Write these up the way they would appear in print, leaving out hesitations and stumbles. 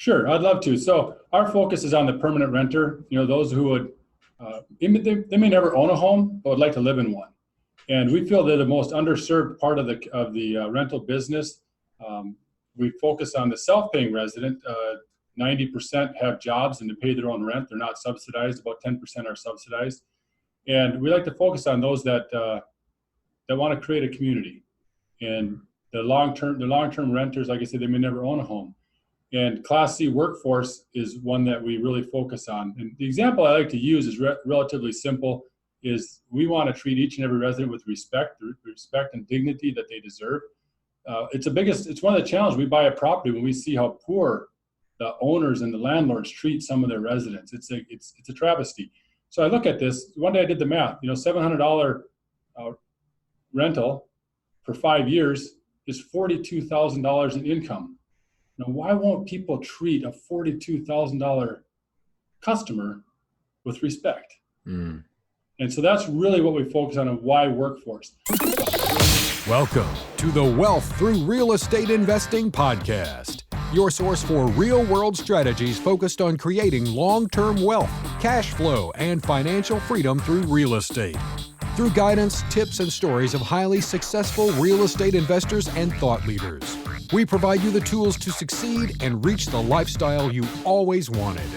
Sure, I'd love to. So our focus is on the permanent renter, those who would, they may never own a home, but would like to live in one. And we feel they're the most underserved part of the rental business. We focus on the self-paying resident. 90% have jobs and to pay their own rent. They're not subsidized. About 10% are subsidized. And we like to focus on those that want to create a community. And the long-term renters, like I said, they may never own a home. And Class C workforce is one that we really focus on. And the example I like to use is relatively simple, is we want to treat each and every resident with respect and dignity that they deserve. It's one of the challenges. We buy a property when we see how poor the owners and the landlords treat some of their residents. It's a travesty. So I look at this, one day I did the math, $700 rental for 5 years is $42,000 in income. Now, why won't people treat a $42,000 customer with respect? And so that's really what we focus on why workforce. Welcome to the Wealth Through Real Estate Investing podcast, your source for real-world strategies focused on creating long-term wealth, cash flow, and financial freedom through real estate. Through guidance, tips, and stories of highly successful real estate investors and thought leaders, we provide you the tools to succeed and reach the lifestyle you always wanted.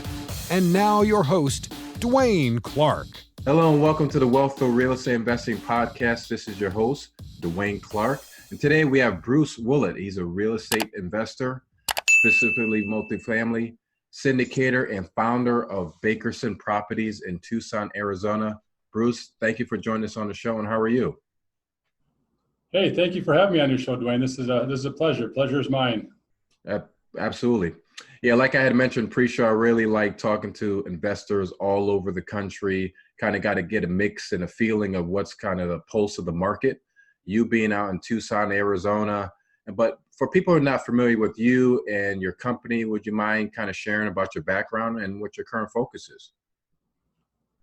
And now your host, Dwaine Clarke. Hello and welcome to the Wealth Through Real Estate Investing podcast. This is your host, Dwaine Clarke. And today we have Bruce Wuollet. He's a real estate investor, specifically multifamily, syndicator, and founder of Bakerson Properties in Tucson, Arizona. Bruce, thank you for joining us on the show, and how are you? Hey, thank you for having me on your show, Dwaine. This is a pleasure. Pleasure is mine. Absolutely. Yeah, like I had mentioned pre-show, I really like talking to investors all over the country. Kind of got to get a mix and a feeling of what's kind of the pulse of the market. You being out in Tucson, Arizona. But for people who are not familiar with you and your company, would you mind kind of sharing about your background and what your current focus is?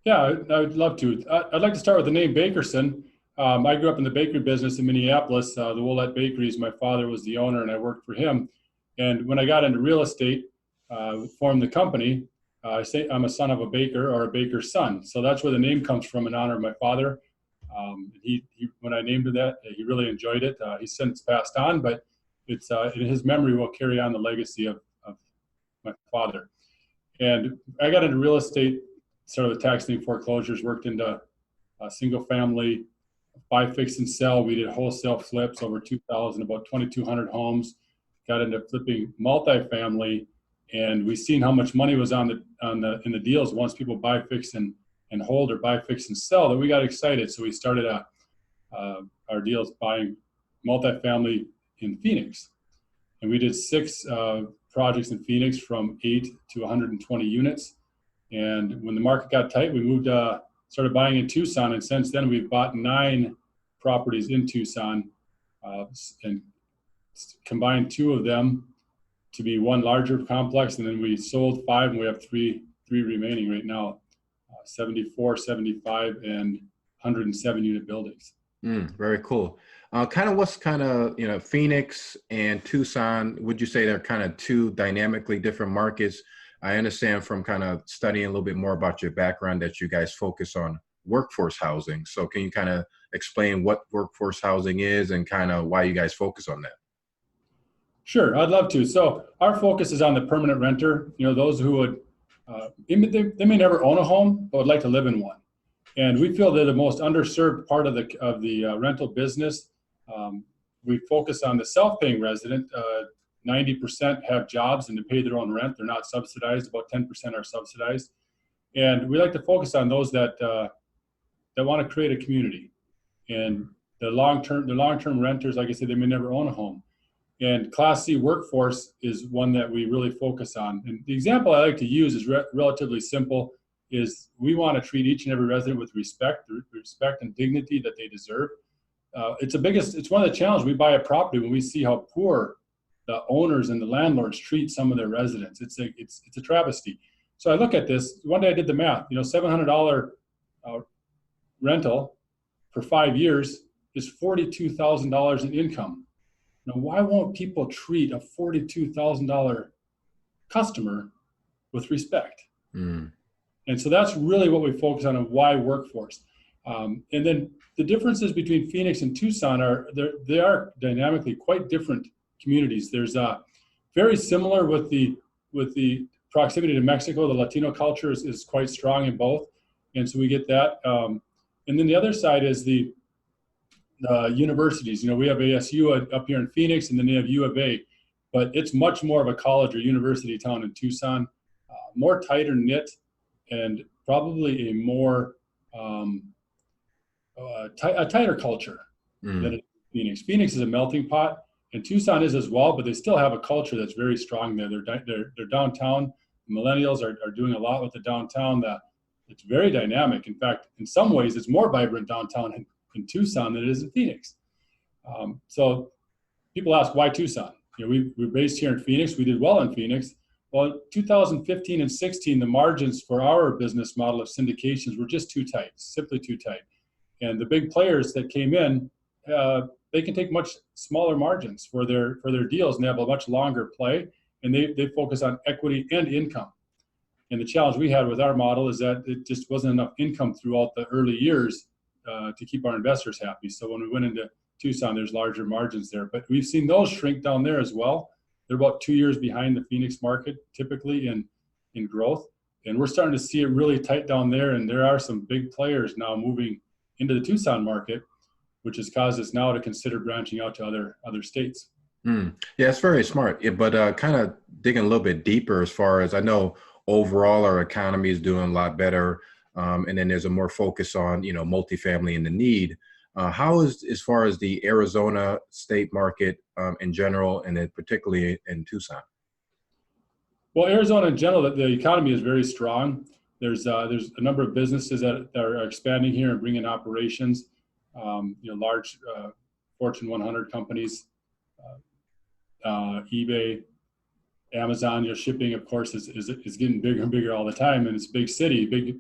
Yeah, I would love to. I'd like to start with the name Bakerson. I grew up in the bakery business in Minneapolis. The Wuollet Bakeries, my father was the owner and I worked for him. And when I got into real estate, formed the company, I say I'm a son of a baker or a baker's son. So that's where the name comes from, in honor of my father. He when I named it that, he really enjoyed it. He's since passed on, but it's in his memory will carry on the legacy of my father. And I got into real estate, started with tax lien foreclosures, worked into single family, buy, fix, and sell. We did wholesale flips over 2,000, about 2,200 homes. Got into flipping multifamily, and we seen how much money was in the deals once people buy, fix, and hold, or buy, fix, and sell, that we got excited. So we started our deals buying multifamily in Phoenix, and we did 6 projects in Phoenix from 8 to 120 units. And when the market got tight, we moved, started buying in Tucson, and since then we've bought 9 properties in Tucson, and combined 2 of them to be one larger complex, and then we sold 5, and we have three remaining right now, 74, 75, and 107 unit buildings. Very cool. What's Phoenix and Tucson, would you say they're kind of 2 dynamically different markets? I understand from kind of studying a little bit more about your background that you guys focus on workforce housing. So can you kind of explain what workforce housing is and kind of why you guys focus on that? Sure, I'd love to. So our focus is on the permanent renter, those who would, they may never own a home, but would like to live in one. And we feel they're the most underserved part of the rental business. We focus on the self-paying resident. 90% have jobs and to pay their own rent. They're not subsidized. About 10% are subsidized. And we like to focus on those that want to create a community. And the long-term renters, like I said, they may never own a home. And Class C workforce is one that we really focus on. And the example I like to use is relatively simple, is we want to treat each and every resident with respect and dignity that they deserve. It's one of the challenges. We buy a property when we see how poor the owners and the landlords treat some of their residents. It's a travesty. So I look at this, one day I did the math, $700 rental for 5 years is $42,000 in income. Now, why won't people treat a $42,000 customer with respect. Mm. And so that's really what we focus on and why workforce. And then the differences between Phoenix and Tucson they are dynamically quite different communities. There's very similar with the proximity to Mexico. The Latino culture is quite strong in both, and so we get that. And then the other side is the universities. We have ASU up here in Phoenix, and then they have U of A, but it's much more of a college or university town in Tucson, more tighter knit, and probably a more a tighter culture than in Phoenix. Phoenix is a melting pot, and Tucson is as well, but they still have a culture that's very strong there. They're downtown. Millennials are doing a lot with the downtown. It's very dynamic. In fact, in some ways, it's more vibrant downtown in Tucson than it is in Phoenix. So people ask, why Tucson? We're based here in Phoenix. We did well in Phoenix. Well, 2015 and 16, the margins for our business model of syndications were just too tight, simply too tight. And the big players that came in, they can take much smaller margins for their deals, and they have a much longer play, and they focus on equity and income. And the challenge we had with our model is that it just wasn't enough income throughout the early years to keep our investors happy. So when we went into Tucson, there's larger margins there. But we've seen those shrink down there as well. They're about 2 years behind the Phoenix market, typically in growth. And we're starting to see it really tight down there, and there are some big players now moving into the Tucson market, which has caused us now to consider branching out to other states. Yeah, it's very smart. Yeah, but kind of digging a little bit deeper, as far as I know, overall our economy is doing a lot better, and then there's a more focus on multifamily and the need. How is, as far as the Arizona state market in general, and then particularly in Tucson? Well, Arizona in general, the economy is very strong. There's a number of businesses that are expanding here and bringing operations. Large Fortune 100 companies, eBay, Amazon. Shipping, of course, is getting bigger and bigger all the time, and it's a big city, big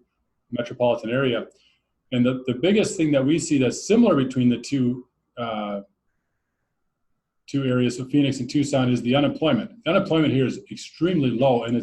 metropolitan area. And the biggest thing that we see that's similar between the two areas of Phoenix and Tucson is the unemployment. The unemployment here is extremely low, and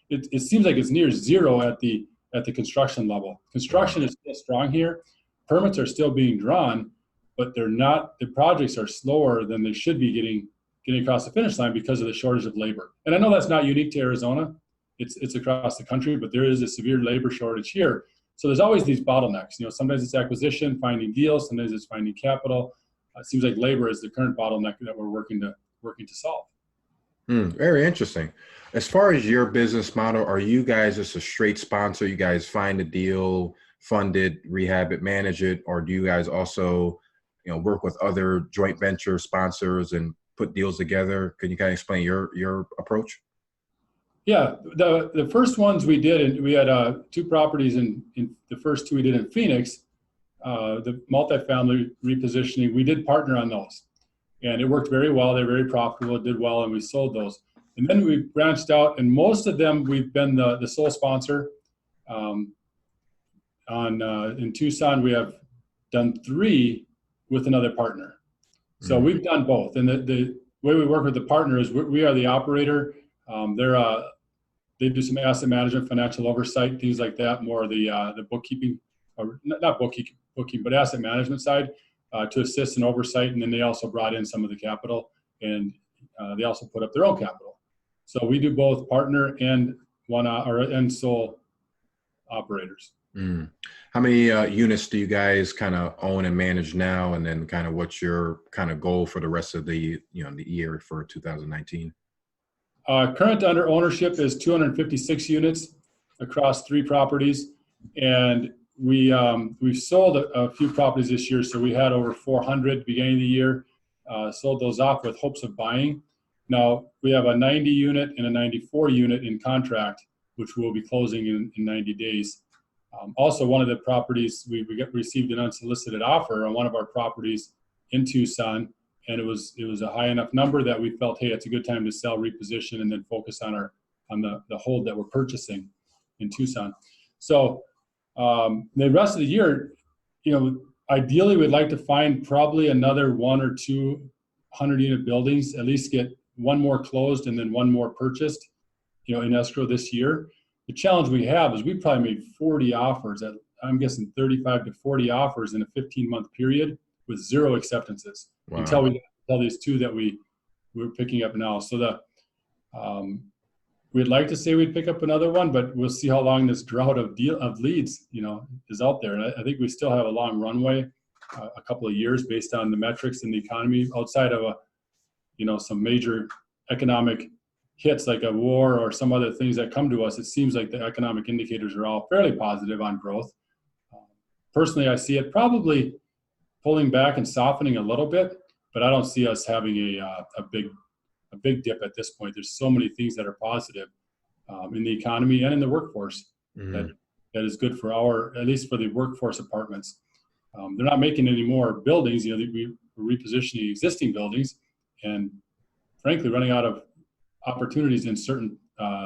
it seems like it's near zero at the construction level. Construction is still strong here. Permits are still being drawn, but they're not. The projects are slower than they should be getting across the finish line because of the shortage of labor. And I know that's not unique to Arizona. It's across the country, but there is a severe labor shortage here. So there's always these bottlenecks. Sometimes it's acquisition, finding deals. Sometimes it's finding capital. It seems like labor is the current bottleneck that we're working to solve. Very interesting. As far as your business model, are you guys just a straight sponsor? You guys find a deal, fund it, rehab it, manage it, or do you guys also, work with other joint venture sponsors and put deals together? Can you kind of explain your approach? Yeah, the first ones we did, and we had 2 properties in the first 2 we did in Phoenix, the multifamily repositioning. We did partner on those, and it worked very well. They're very profitable. It did well, and we sold those. And then we branched out, and most of them we've been the sole sponsor. In Tucson, we have done 3 with another partner. So we've done both. And the way we work with the partner is we are the operator. They do some asset management, financial oversight, things like that, more the bookkeeping, or not bookkeeping, but asset management side to assist in oversight. And then they also brought in some of the capital, and they also put up their own capital. So we do both partner and sole operators. How many units do you guys kind of own and manage now? And then kind of what's your kind of goal for the rest of the year for 2019? Current under ownership is 256 units across 3 properties, and we've sold a few properties this year. So we had over 400 beginning of the year. Sold those off with hopes of buying. Now we have a 90 unit and a 94 unit in contract, which we'll be closing in 90 days. Also, one of the properties we received an unsolicited offer on one of our properties in Tucson. And it was a high enough number that we felt, hey, it's a good time to sell, reposition, and then focus on the hold that we're purchasing in Tucson. So the rest of the year, ideally we'd like to find probably another 1 or 2 100-unit buildings, at least get 1 more closed and then 1 more purchased. in escrow this year. The challenge we have is we probably made 40 offers I'm guessing 35 to 40 offers in a 15-month period with 0 acceptances until we tell these 2 that we're picking up now. So we'd like to say we'd pick up another one, but we'll see how long this drought of leads, is out there. And I think we still have a long runway, a couple of years based on the metrics in the economy outside of some major economic hits like a war or some other things that come to us. It seems like the economic indicators are all fairly positive on growth. Personally, I see it probably pulling back and softening a little bit, but I don't see us having a big dip at this point. There's so many things that are positive in the economy and in the workforce that is good for at least for the workforce apartments. They're not making any more buildings. We're repositioning existing buildings and frankly running out of opportunities in certain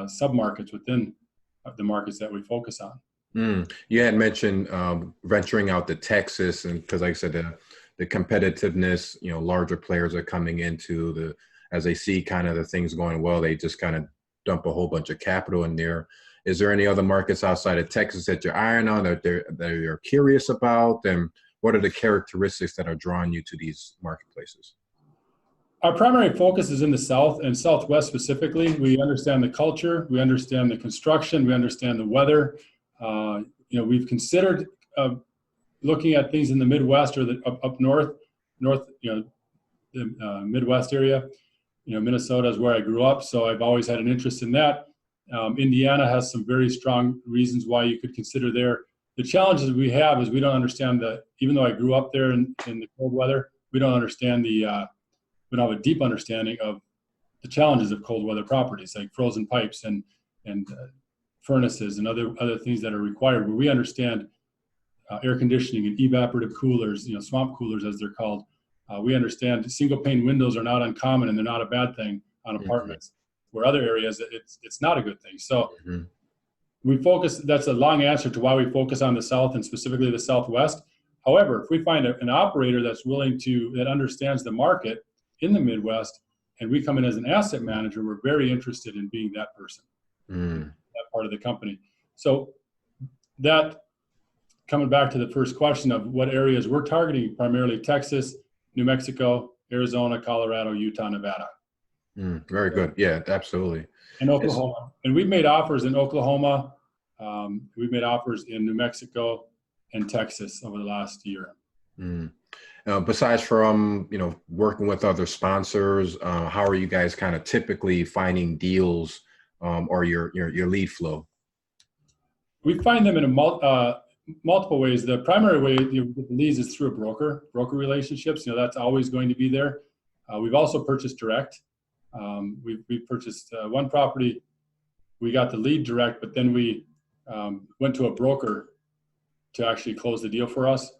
sub-markets within the markets that we focus on. You had mentioned venturing out to Texas, and because like I said, the competitiveness, larger players are coming into as they see kind of the things going well, they just kind of dump a whole bunch of capital in there. Is there any other markets outside of Texas that you're eyeing on that you're curious about? And what are the characteristics that are drawing you to these marketplaces? Our primary focus is in the South and Southwest specifically. We understand the culture, we understand the construction, we understand the weather. We've considered looking at things in the Midwest or up north, the Midwest area. Minnesota is where I grew up, so I've always had an interest in that. Indiana has some very strong reasons why you could consider there. The challenges we have is we don't understand even though I grew up there in the cold weather, we don't understand we don't have a deep understanding of the challenges of cold weather properties like frozen pipes and furnaces and other things that are required, where we understand air conditioning and evaporative coolers, swamp coolers as they're called. We understand single pane windows are not uncommon and they're not a bad thing on apartments, where other areas it's not a good thing. So we focus, that's a long answer to why we focus on the South and specifically the Southwest. However, if we find an operator that understands the market in the Midwest and we come in as an asset manager, we're very interested in being that person, that part of the company. So that, coming back to the first question of what areas we're targeting, primarily Texas, New Mexico, Arizona, Colorado, Utah, Nevada. Very good. Yeah, absolutely. And Oklahoma. And we've made offers in Oklahoma. We've made offers in New Mexico and Texas over the last year. Besides from, working with other sponsors, how are you guys kind of typically finding deals or your lead flow? We find them in multiple ways. The primary way you get the leads is through a broker relationships. That's always going to be there. We've also purchased direct. We purchased one property. We got the lead direct, but then we went to a broker to actually close the deal for us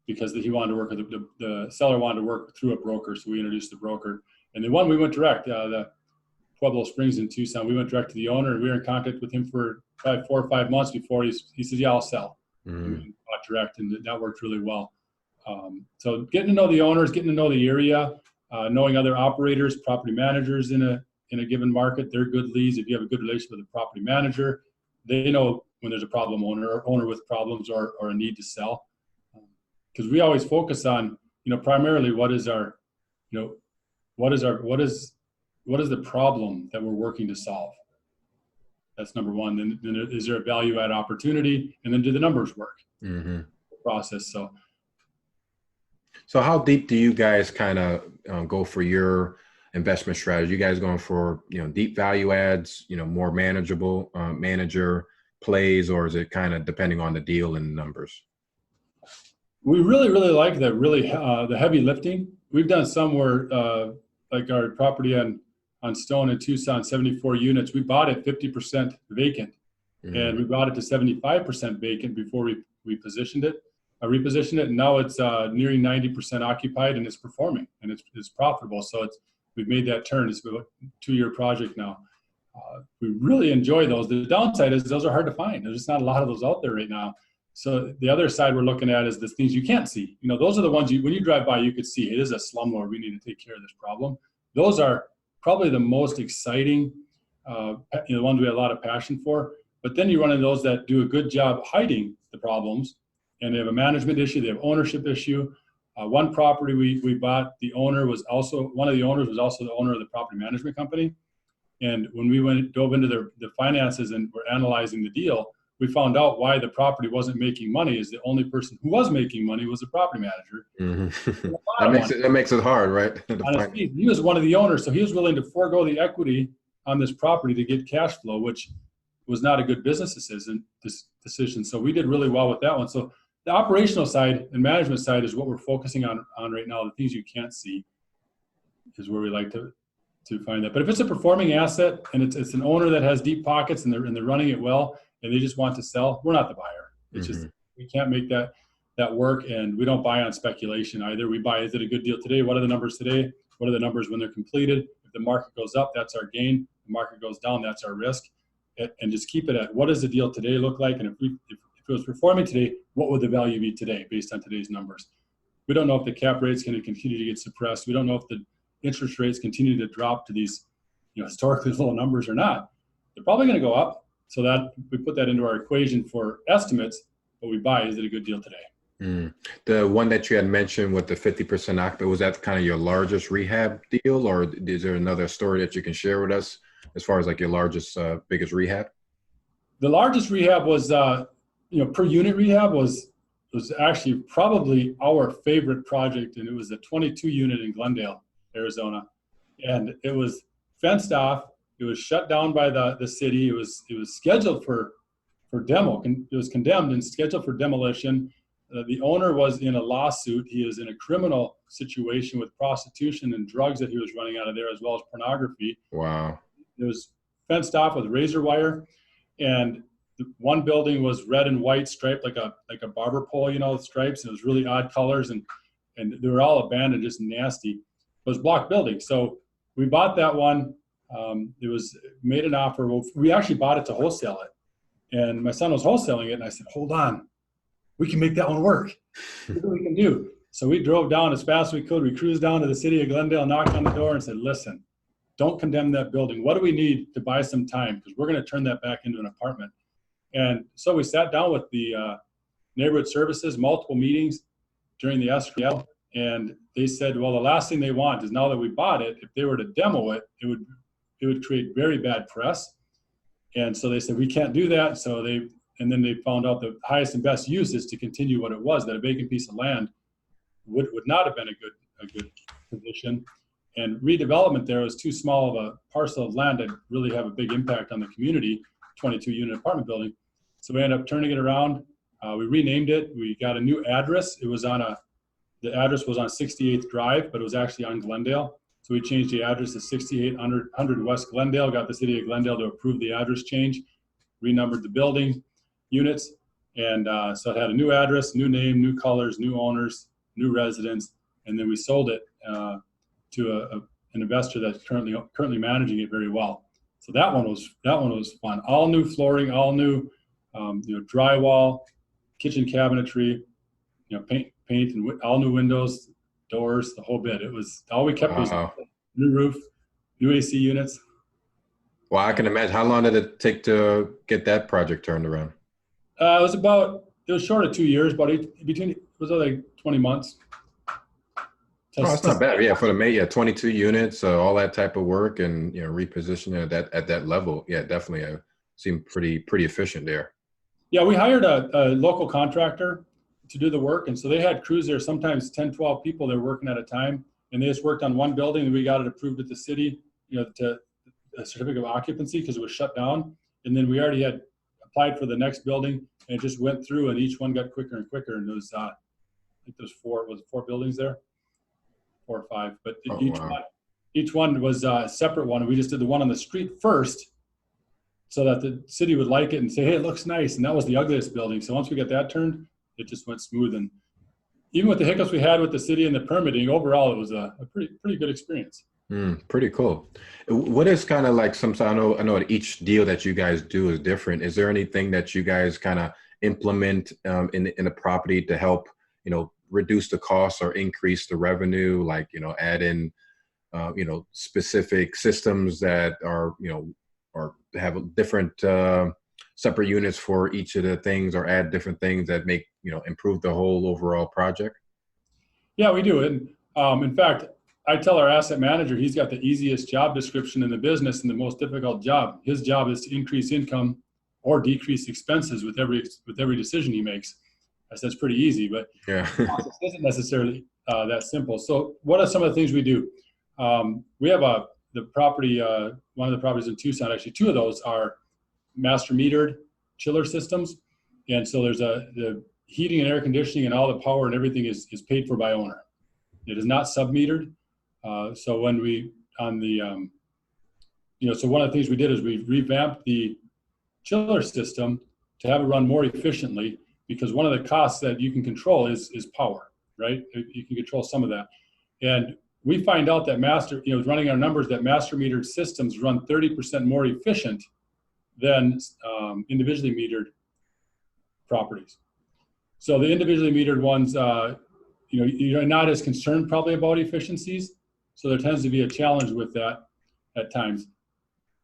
because he wanted to work with the seller wanted to work through a broker. So we introduced the broker. And the one we went direct, the Pueblo Springs in Tucson, we went direct to the owner and we were in contact with him for probably 4 or 5 months before he said, yeah, I'll sell. We bought direct, and that worked really well. So getting to know the owners, getting to know the area, knowing other operators, property managers in a given market, they're good leads. If you have a good relationship with a property manager, they know when there's a problem owner or owner with problems or a need to sell. Because we always focus on, primarily what is the problem that we're working to solve? That's number one. Then is there a value add opportunity? And then do the numbers work? The process. So how deep do you guys kind of go for your investment strategy? You guys going for, deep value adds, more manageable manager plays, or is it kind of depending on the deal and the numbers? We really, really like the heavy lifting. We've done some where, like our property on Stone in Tucson, 74 units, we bought it 50% vacant. And we brought it to 75% vacant before we repositioned it, and now it's nearing 90% occupied, and it's performing, and it's profitable. So we've made that turn. It's been a 2-year project now. We really enjoy those. The downside is those are hard to find. There's just not a lot of those out there right now. So the other side we're looking at is the things you can't see. Those are the ones when you drive by, you could see it is a slumlord. We need to take care of this problem. Those are probably the most exciting the ones we have a lot of passion for. But then you run into those that do a good job hiding the problems, and they have a management issue, they have ownership issue. One property we bought, one of the owners was also the owner of the property management company. And when we dove into the finances and were analyzing the deal, we found out why the property wasn't making money is the only person who was making money was the property manager. Mm-hmm. that makes it hard, right? He was one of the owners, so he was willing to forego the equity on this property to get cash flow, which was not a good business decision. So we did really well with that one. So the operational side and management side is what we're focusing on right now. The things you can't see is where we like to find that. But if it's a performing asset and it's an owner that has deep pockets and they're running it well and they just want to sell, we're not the buyer. It's just we can't make that work, and we don't buy on speculation either. We buy, is it a good deal today? What are the numbers today? What are the numbers when they're completed? If the market goes up, that's our gain. If the market goes down, that's our risk. And just keep it at what does the deal today look like? And if it was performing today, what would the value be today based on today's numbers? We don't know if the cap rate's going to continue to get suppressed. We don't know if the interest rates continue to drop to these historically low numbers or not. They're probably going to go up. So that we put that into our equation for estimates. What we buy, is it a good deal today? The one that you had mentioned with the 50% occupancy, was that kind of your largest rehab deal, or is there another story that you can share with us as far as like your largest, biggest rehab? The largest rehab was, per unit rehab was actually probably our favorite project, and it was a 22 unit in Glendale, Arizona, and it was fenced off. It was shut down by the city. It was scheduled for demo. It was condemned and scheduled for demolition. The owner was in a lawsuit. He is in a criminal situation with prostitution and drugs that he was running out of there, as well as pornography. Wow. It was fenced off with razor wire, and one building was red and white striped like a barber pole, stripes. It was really odd colors, and they were all abandoned, just nasty. It was block building. So we bought that one. It was made an offer. Well, we actually bought it to wholesale it, and my son was wholesaling it, and I said, hold on, we can make that one work. What we can do. So we drove down as fast as we could. We cruised down to the city of Glendale, knocked on the door and said, listen, don't condemn that building. What do we need to buy some time? Because we're going to turn that back into an apartment. And so we sat down with the neighborhood services, multiple meetings during the escrow, and they said, well, the last thing they want is, now that we bought it, if they were to demo it, it would create very bad press. And so they said, we can't do that. And then they found out the highest and best use is to continue what it was, that a vacant piece of land would not have been a good position. And redevelopment there was too small of a parcel of land to really have a big impact on the community, 22 unit apartment building. So we ended up turning it around. We renamed it. We got a new address. The address was on 68th Drive, but it was actually on Glendale. So we changed the address to 6800 West Glendale, got the city of Glendale to approve the address change, renumbered the building units. And so it had a new address, new name, new colors, new owners, new residents. And then we sold it to an investor that's currently managing it very well. So that one was fun. All new flooring, all new drywall, kitchen cabinetry, paint and all new windows, doors, the whole bit. It was all we kept was new roof, new AC units. Well, I can imagine. How long did it take to get that project turned around? It was short of 2 years, but it was like 20 months. Oh, that's not bad. Yeah, for the 22 units, all that type of work, and repositioning at that level. Yeah, definitely seemed pretty efficient there. Yeah, we hired a local contractor to do the work, and so they had crews there, sometimes 10, 12 people. They were working at a time, and they just worked on one building, and we got it approved at the city, to a certificate of occupancy because it was shut down, and then we already had applied for the next building, and it just went through, and each one got quicker and quicker, and it was I think there's four buildings there. 4 or 5, but each one was a separate one. We just did the one on the street first so that the city would like it and say, hey, it looks nice. And that was the ugliest building. So once we got that turned, it just went smooth. And even with the hiccups we had with the city and the permitting, overall, it was a pretty good experience. Pretty cool. What is kind of like I know each deal that you guys do is different. Is there anything that you guys kind of implement in the property to help, reduce the costs or increase the revenue, like, add in, specific systems that are, or have different separate units for each of the things, or add different things that make, improve the whole overall project? Yeah, we do. And in fact, I tell our asset manager he's got the easiest job description in the business and the most difficult job. His job is to increase income or decrease expenses with every decision he makes. I said it's pretty easy, but Yeah. it isn't necessarily that simple. So what are some of the things we do? We have the property, one of the properties in Tucson, actually two of those are master metered chiller systems. And so there's the heating and air conditioning and all the power and everything is paid for by owner. It is not sub-metered. So when so one of the things we did is we revamped the chiller system to have it run more efficiently, because one of the costs that you can control is power, right? You can control some of that. And we find out that running our numbers, that master metered systems run 30% more efficient than individually metered properties. So the individually metered ones, you're not as concerned probably about efficiencies. So there tends to be a challenge with that at times.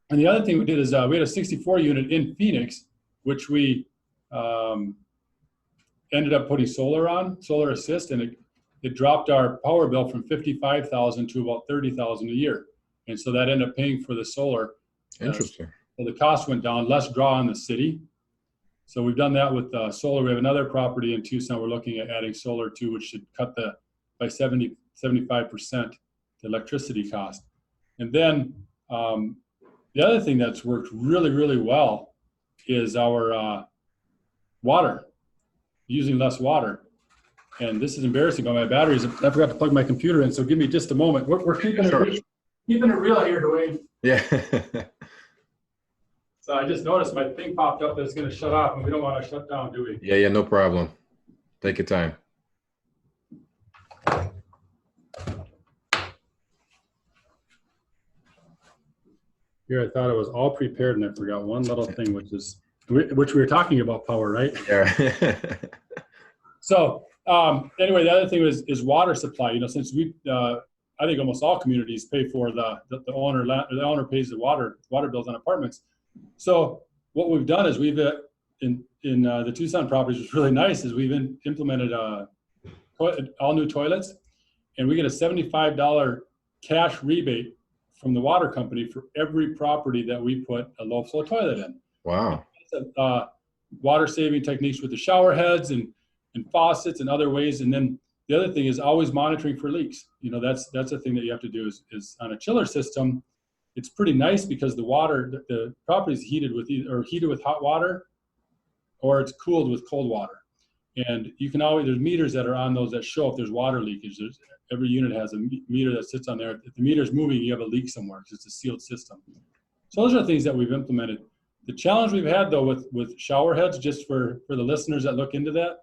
And the other thing we did is we had a 64 unit in Phoenix, which we ended up putting solar assist, and it dropped our power bill from $55,000 to about $30,000 a year. And so that ended up paying for the solar. Interesting. So the cost went down, less draw on the city. So we've done that with solar. We have another property in Tucson we're looking at adding solar to, which should cut by 75% the electricity cost. And then the other thing that's worked really, really well is our water, using less water. And this is embarrassing, but my batteries, I forgot to plug my computer in, so give me just a moment. We're keeping keeping it real here, Dwayne. Yeah. So I just noticed my thing popped up that it's going to shut off, and we don't want to shut down, do we? Yeah, no problem. Take your time. Here, I thought it was all prepared, and I forgot one little thing, which we were talking about power, right? Yeah. So anyway, the other thing is water supply. Since I think almost all communities pay for the owner pays the water bills on apartments. So what we've done is we've in the Tucson properties, which is really nice, is we've implemented all new toilets, and we get a $75 cash rebate from the water company for every property that we put a low flow toilet in. Wow. Water saving techniques with the shower heads and faucets and other ways. And then the other thing is always monitoring for leaks. That's a thing that you have to do is on a chiller system. It's pretty nice because the property is heated with hot water, or it's cooled with cold water. And you can there's meters that are on those that show if there's water leakage. Every unit has a meter that sits on there. If the meter is moving, you have a leak somewhere because it's a sealed system. So those are the things that we've implemented. The challenge we've had though with shower heads, just for the listeners that look into that,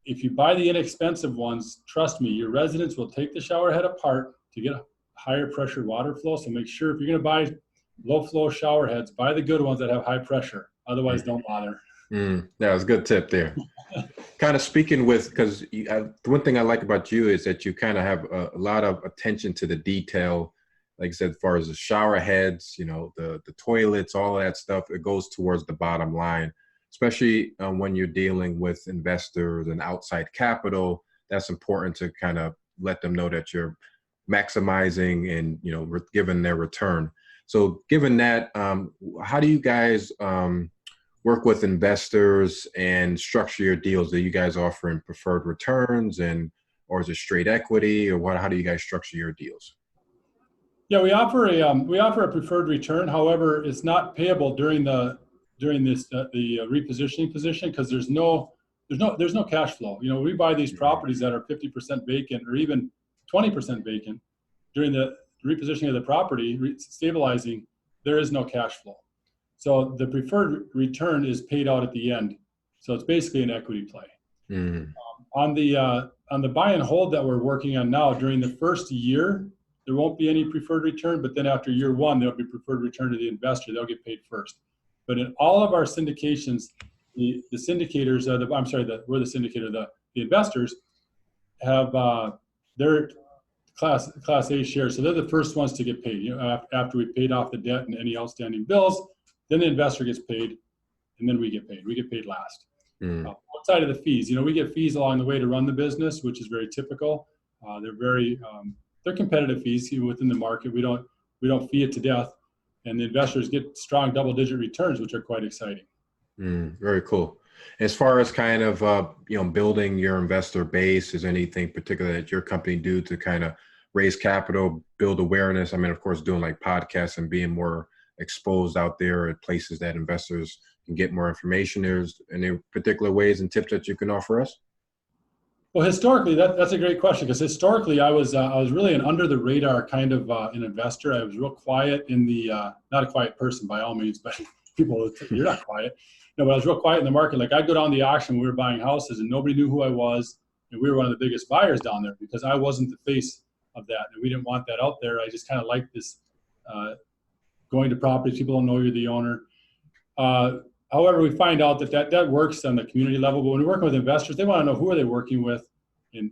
if you buy the inexpensive ones, trust me, your residents will take the shower head apart to get a higher pressure water flow. So make sure if you're going to buy low flow shower heads, buy the good ones that have high pressure. Otherwise, don't bother. Yeah, it's a good tip there. Kind of speaking with, because one thing I like about you is that you kind of have a lot of attention to the detail. Like I said, as far as the shower heads, the toilets, all of that stuff, it goes towards the bottom line, especially when you're dealing with investors and outside capital. That's important to kind of let them know that you're maximizing and, giving their return. So given that, how do you guys work with investors and structure your deals? Are you guys offering preferred returns or is it straight equity, or how do you guys structure your deals? Yeah, we offer a preferred return. However, it's not payable during the repositioning position because there's no cash flow. We buy these properties that are 50% vacant or even 20% vacant. During the repositioning of the property, stabilizing, there is no cash flow. So the preferred return is paid out at the end. So it's basically an equity play. Mm. On the buy and hold that we're working on now, during the first year, there won't be any preferred return, but then after year one, there'll be preferred return to the investor. They'll get paid first. But in all of our syndications, the syndicators, we're the syndicator, the investors have, their Class A shares. So they're the first ones to get paid. After we paid off the debt and any outstanding bills, then the investor gets paid, and then we get paid. We get paid last. Outside of the fees, we get fees along the way to run the business, which is very typical. They're competitive fees within the market. We don't fee it to death, and the investors get strong double-digit returns, which are quite exciting. Very cool. As far as kind of building your investor base, is anything particular that your company do to kind of raise capital, build awareness? I mean, of course, doing like podcasts and being more exposed out there at places that investors can get more information. There's any particular ways and tips that you can offer us? Well, historically, that's a great question, because historically I was really an under the radar kind of an investor. I was real quiet in the not a quiet person by all means, but people, you're not quiet. No, but I was real quiet in the market. Like, I'd go down the auction when we were buying houses, and nobody knew who I was, and we were one of the biggest buyers down there because I wasn't the face of that, and we didn't want that out there. I just kind of like this going to properties. People don't know you're the owner. However, we find out that works on the community level, but when we're working with investors, they want to know who are they working with, and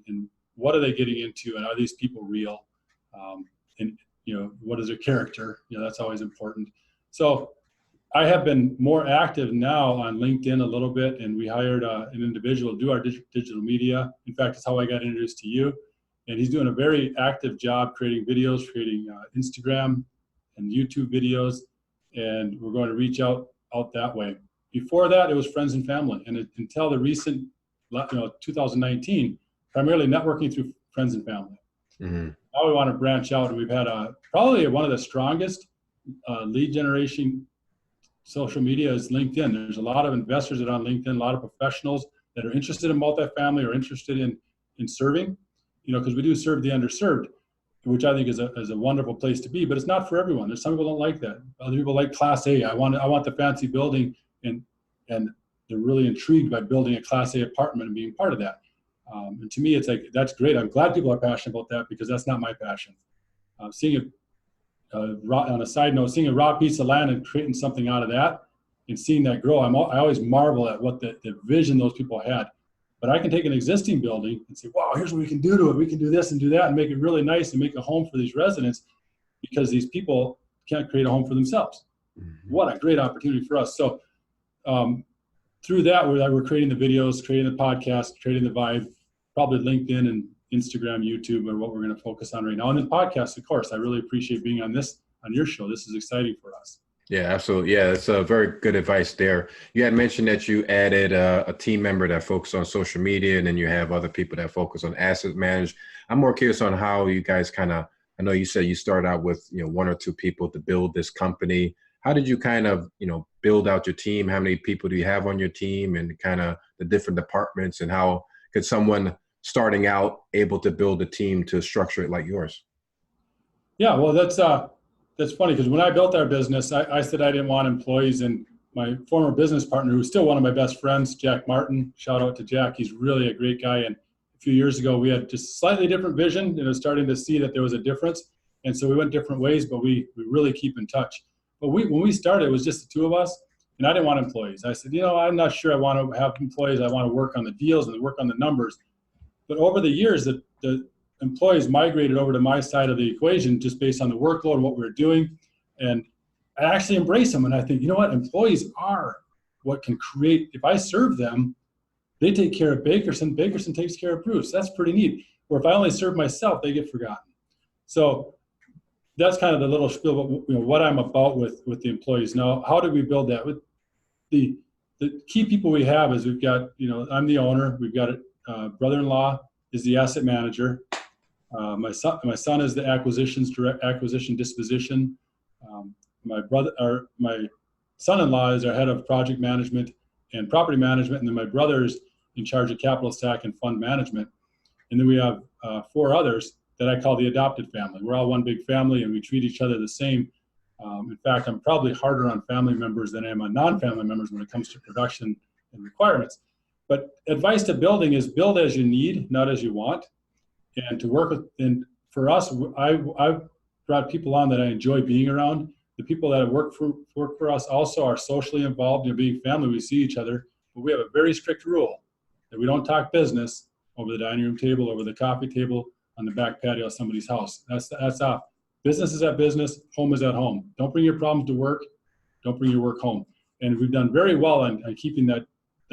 what are they getting into, and are these people real, and what is their character? That's always important. So I have been more active now on LinkedIn a little bit, and we hired an individual to do our digital media. In fact, it's how I got introduced to you, and he's doing a very active job creating videos, creating Instagram and YouTube videos, and we're going to reach out that way. Before that, it was friends and family, and until the recent 2019, primarily networking through friends and family. Now we want to branch out, and we've had probably one of the strongest lead generation social media is LinkedIn. There's a lot of investors that are on LinkedIn, a lot of professionals that are interested in multifamily or interested in serving, because we do serve the underserved, which I think is a wonderful place to be, but it's not for everyone. There's some people don't like that. Other people like Class A. I want the fancy building, and they're really intrigued by building a Class A apartment and being part of that. And to me, it's like, that's great. I'm glad people are passionate about that, because that's not my passion. On a side note, seeing a raw piece of land and creating something out of that and seeing that grow, I always marvel at what the vision those people had. But I can take an existing building and say, wow, here's what we can do to it. We can do this and do that and make it really nice and make a home for these residents, because these people can't create a home for themselves. What a great opportunity for us. So through that, we're creating the videos, creating the podcast, creating the vibe. Probably LinkedIn and Instagram, YouTube are what we're going to focus on right now. And then podcasts, of course. I really appreciate being on your show. This is exciting for us. Yeah, absolutely. Yeah, it's a very good advice there. You had mentioned that you added a team member that focuses on social media, and then you have other people that focus on asset management. I'm more curious on how you guys I know you said you started out with, one or two people to build this company. How did you kind of, build out your team? How many people do you have on your team, and kind of the different departments, and how could someone starting out able to build a team to structure it like yours? Yeah, well, that's funny, because when I built our business, I said I didn't want employees, and my former business partner, who's still one of my best friends, Jack Martin, shout out to Jack. He's really a great guy. And a few years ago, we had just slightly different vision, starting to see that there was a difference. And so we went different ways, but we really keep in touch. But when we started, it was just the two of us, and I didn't want employees. I said, I'm not sure I want to have employees. I want to work on the deals and work on the numbers. But over the years, the employees migrated over to my side of the equation, just based on the workload and what we were doing. And I actually embrace them. And I think, employees are what can create. If I serve them, they take care of Bakerson. Bakerson takes care of Bruce. That's pretty neat. Or if I only serve myself, they get forgotten. So that's kind of the little spiel about what I'm about with the employees. Now, how did we build that? With the key people we have is we've got, I'm the owner. We've got brother-in-law is the asset manager. My son is the direct acquisition disposition. My son-in-law is our head of project management and property management, and then my brother's in charge of capital stack and fund management. And then we have 4 others that I call the adopted family. We're all one big family, and we treat each other the same. In fact, I'm probably harder on family members than I am on non-family members when it comes to production and requirements. But advice to building is build as you need, not as you want. And to work with, and for us, I've brought people on that I enjoy being around. The people that work for us also are socially involved. Being family, we see each other, but we have a very strict rule that we don't talk business over the dining room table, over the coffee table, on the back patio of somebody's house. That's off. Business is at business, home is at home. Don't bring your problems to work. Don't bring your work home. And we've done very well on keeping that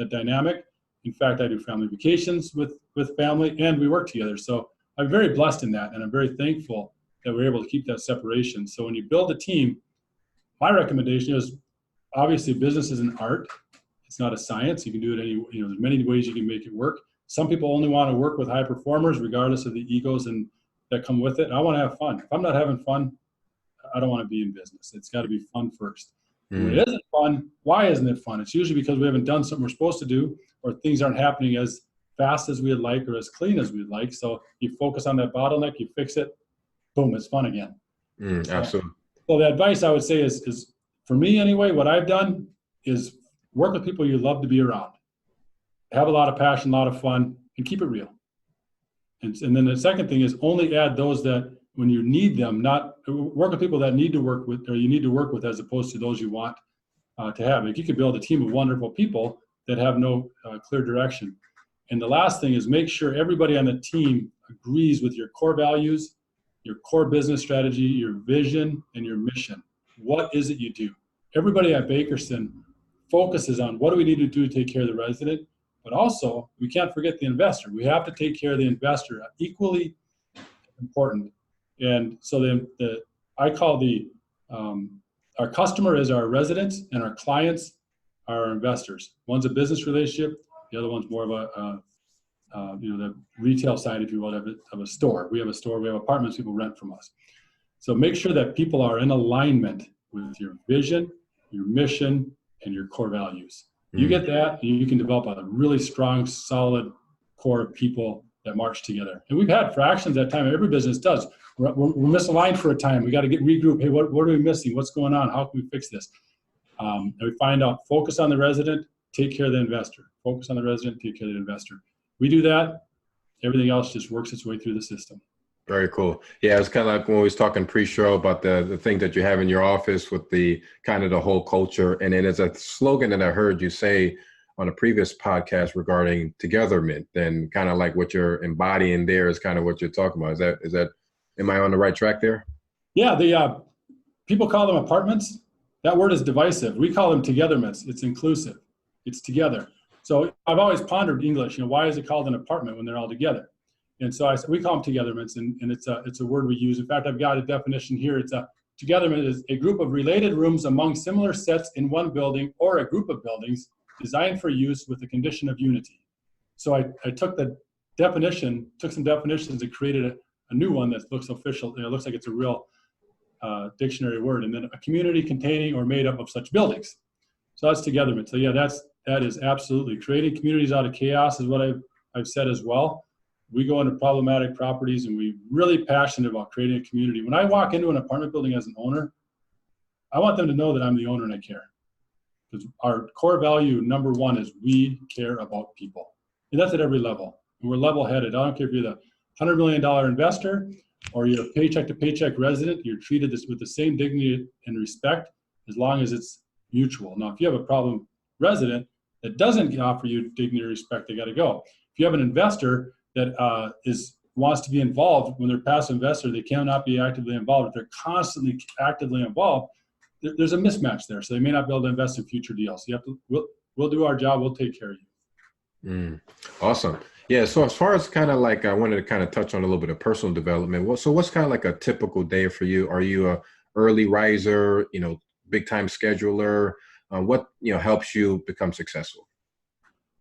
dynamic. In fact, I do family vacations with family, and we work together. So I'm very blessed in that, and I'm very thankful that we're able to keep that separation. So when you build a team, my recommendation is, obviously business is an art. It's not a science. You can do it there's many ways you can make it work. Some people only want to work with high performers regardless of the egos and that come with it. And I want to have fun. If I'm not having fun, I don't want to be in business. It's got to be fun first. When it isn't fun, why isn't it fun? It's usually because we haven't done something we're supposed to do, or things aren't happening as fast as we'd like or as clean as we'd like. So you focus on that bottleneck, you fix it, boom, it's fun again. Absolutely. So the advice I would say is for me anyway, what I've done is work with people you love to be around. Have a lot of passion, a lot of fun, and keep it real. And then the second thing is only add those that when you need them, not work with people that need to work with, or you need to work with, as opposed to those you want to have. Like you could build a team of wonderful people that have no clear direction. And the last thing is make sure everybody on the team agrees with your core values, your core business strategy, your vision, and your mission. What is it you do? Everybody at Bakerson focuses on what do we need to do to take care of the resident, but also we can't forget the investor. We have to take care of the investor, equally important. And so then I call our customer is our residents, and our clients are our investors. One's a business relationship, the other one's more of the retail side, if you will, of a store. We have a store, we have apartments people rent from us. So make sure that people are in alignment with your vision, your mission, and your core values. You get that, and you can develop a really strong, solid core of people that march together. And we've had fractions at time. Every business does. We're misaligned for a time. We got to get regrouped. Hey, what are we missing? What's going on? How can we fix this? And we find out, focus on the resident, take care of the investor. Focus on the resident, take care of the investor. We do that. Everything else just works its way through the system. Very cool. Yeah, it's kind of like when we was talking pre-show about the thing that you have in your office with the kind of the whole culture. And then there's a slogan that I heard you say on a previous podcast regarding togetherment, and kind of like what you're embodying there is kind of what you're talking about. Is that am I on the right track there? Yeah, the people call them apartments. That word is divisive. We call them togetherments. It's inclusive. It's together. So I've always pondered English. Why is it called an apartment when they're all together? And so I said, we call them togetherments, and it's a word we use. In fact, I've got a definition here. Togetherment is a group of related rooms among similar sets in one building or a group of buildings designed for use with the condition of unity. So I took some definitions and created a new one that looks official. It looks like it's a real dictionary word. And then a community containing or made up of such buildings. So that's togetherment. So yeah, that is absolutely creating communities out of chaos is what I've said as well. We go into problematic properties, and we're really passionate about creating a community. When I walk into an apartment building as an owner, I want them to know that I'm the owner and I care. Because our core value, number one, is we care about people. And that's at every level. And we're level-headed. I don't care if you're the $100 million investor or you're a paycheck-to-paycheck resident, you're treated with the same dignity and respect as long as it's mutual. Now, if you have a problem resident that doesn't offer you dignity or respect, they got to go. If you have an investor that wants to be involved, when they're a passive investor, they cannot be actively involved. If they're constantly actively involved, there's a mismatch there. So they may not be able to invest in future deals. You have to. We'll do our job. We'll take care of you. Awesome. Yeah. So as far as kind of like, I wanted to kind of touch on a little bit of personal development. So what's kind of like a typical day for you? Are you a early riser? Big time scheduler? What helps you become successful?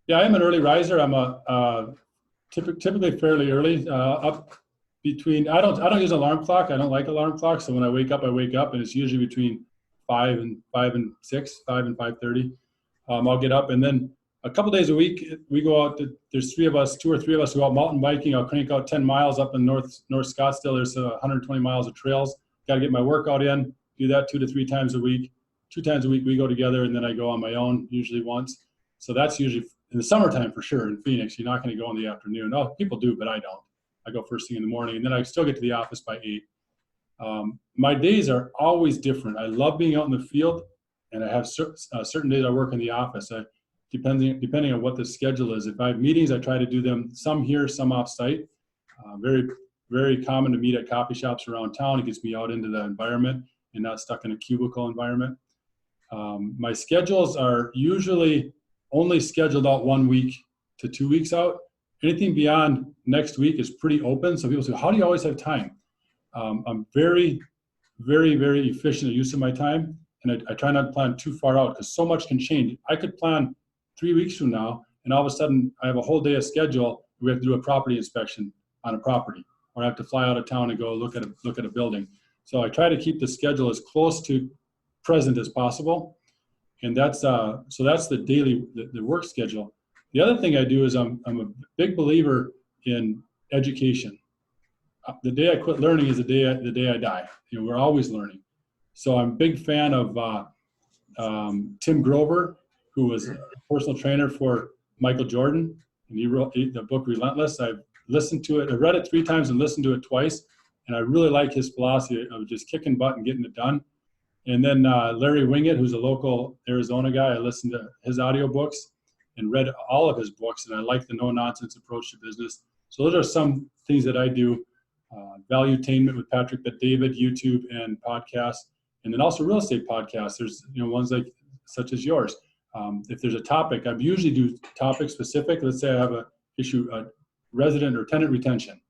Yeah, I am an early riser. I'm typically fairly early, up between, I don't use an alarm clock. I don't like alarm clocks. So when I wake up, and it's usually between 5 and 6, 5 and 5:30. I'll get up, and then a couple days a week, we go out, there's 2 or 3 of us who go out mountain biking. I'll crank out 10 miles up in North Scottsdale. There's 120 miles of trails. Got to get my workout in, do that 2 to 3 times a week. 2 times a week we go together, and then I go on my own, usually once. So that's usually in the summertime for sure. In Phoenix, you're not going to go in the afternoon. Oh, people do, but I don't. I go first thing in the morning, and then I still get to the office by 8. My days are always different. I love being out in the field, and I have certain days I work in the office. Depending on what the schedule is. If I have meetings, I try to do them some here, some off site. Very very common to meet at coffee shops around town. It gets me out into the environment and not stuck in a cubicle environment. My schedules are usually only scheduled out 1 week to 2 weeks out. Anything beyond next week is pretty open. So people say, how do you always have time? I'm very, very, very efficient at use of my time. And I try not to plan too far out because so much can change. I could plan 3 weeks from now, and all of a sudden I have a whole day of schedule. We have to do a property inspection on a property, or I have to fly out of town and go look at a building. So I try to keep the schedule as close to present as possible. And that's the daily, the work schedule. The other thing I do is I'm a big believer in education. The day I quit learning is the day I die. We're always learning. So I'm a big fan of Tim Grover, who was a personal trainer for Michael Jordan, and he wrote the book Relentless. I've listened to it. I read it 3 times and listened to it twice, and I really like his philosophy of just kicking butt and getting it done. And then Larry Winget, who's a local Arizona guy, I listened to his audiobooks and read all of his books, and I like the no-nonsense approach to business. So those are some things that I do. Valuetainment with Patrick Bet-David, YouTube and podcasts, and then also real estate podcasts. There's ones like such as yours. If there's a topic, I usually do topic specific. Let's say I have a issue, resident or tenant retention.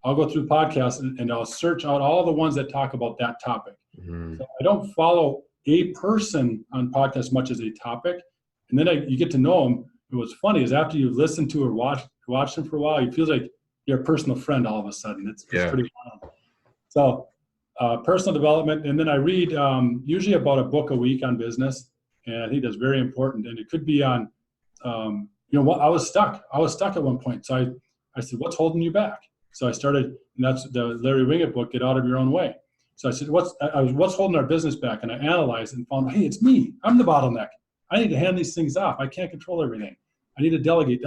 I'll go through podcasts and I'll search out all the ones that talk about that topic. Mm-hmm. So I don't follow a person on podcasts much as a topic. And then you get to know them. And what's funny is after you've listened to or watched them for a while, it feels like you're a personal friend all of a sudden. It's pretty fun. So personal development. And then I read usually about a book a week on business. And I think that's very important. And it could be on, I was stuck. I was stuck at one point. So I said, what's holding you back? So I started, and that's the Larry Winget book, Get Out of Your Own Way. So I said, what's holding our business back? And I analyzed and found, hey, it's me. I'm the bottleneck. I need to hand these things off. I can't control everything. I need to delegate.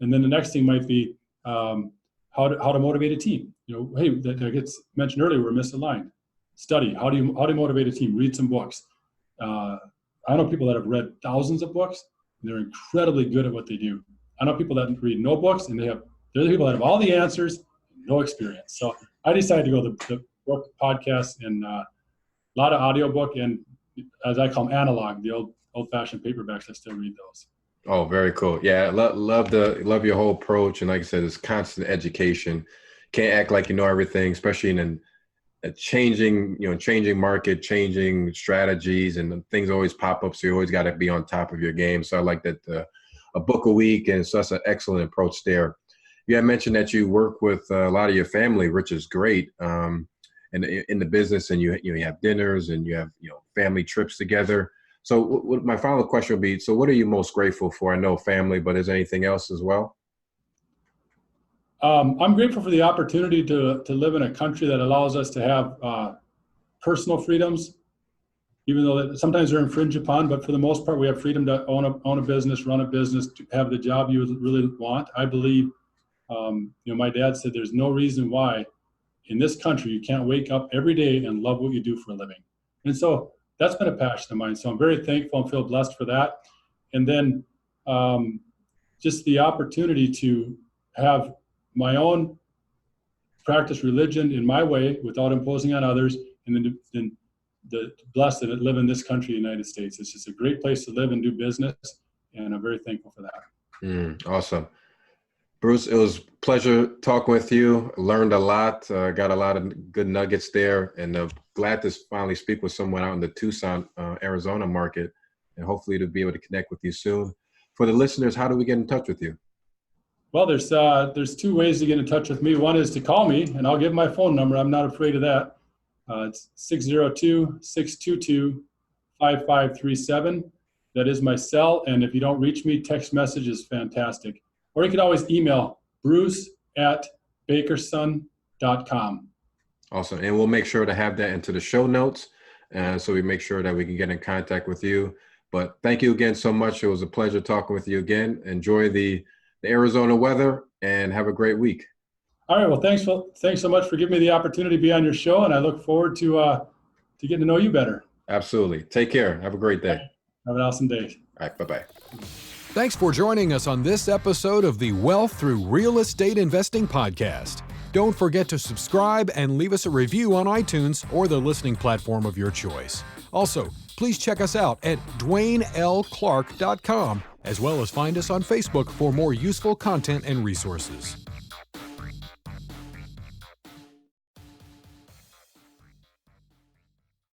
And then the next thing might be how to motivate a team. Hey, that gets mentioned earlier, we're misaligned. Study. How do you motivate a team? Read some books. I know people that have read thousands of books, and they're incredibly good at what they do. I know people that read no books, and they're the people that have all the answers, no experience. So I decided to go the book, podcast, and a lot of audiobook, and as I call them, analog, the old-fashioned paperbacks. I still read those. Oh, very cool. Yeah, love your whole approach, and like I said, it's constant education. Can't act like you know everything, especially in a changing market, changing strategies, and things always pop up. So you always got to be on top of your game. So I like that a book a week, and so that's an excellent approach there. You had mentioned that you work with a lot of your family, which is great, and in the business, and you have dinners and you have family trips together. So what my final question would be: so what are you most grateful for? I know family, but is there anything else as well? I'm grateful for the opportunity to live in a country that allows us to have personal freedoms, even though that sometimes they're infringed upon. But for the most part, we have freedom to own a business, run a business, to have the job you really want. I believe. My dad said there's no reason why in this country you can't wake up every day and love what you do for a living. And so that's been a passion of mine. So I'm very thankful and feel blessed for that. And then just the opportunity to have my own practice religion in my way without imposing on others, and then the blessed to live in this country, the United States. It's just a great place to live and do business, and I'm very thankful for that. Awesome. Bruce, it was a pleasure talking with you. Learned a lot, got a lot of good nuggets there, and glad to finally speak with someone out in the Tucson, Arizona market, and hopefully to be able to connect with you soon. For the listeners, how do we get in touch with you? Well, there's 2 ways to get in touch with me. One is to call me, and I'll give my phone number. I'm not afraid of that. It's 602-622-5537. That is my cell, and if you don't reach me, text message is fantastic. Or you can always email bruce@bakerson.com. Awesome. And we'll make sure to have that into the show notes, so we make sure that we can get in contact with you. But thank you again so much. It was a pleasure talking with you again. Enjoy the Arizona weather, and have a great week. All right. Well, thanks so much for giving me the opportunity to be on your show, and I look forward to getting to know you better. Absolutely. Take care. Have a great day. Have an awesome day. All right. Bye-bye. Thanks for joining us on this episode of the Wealth Through Real Estate Investing podcast. Don't forget to subscribe and leave us a review on iTunes or the listening platform of your choice. Also, please check us out at DwaineLClarke.com, as well as find us on Facebook for more useful content and resources.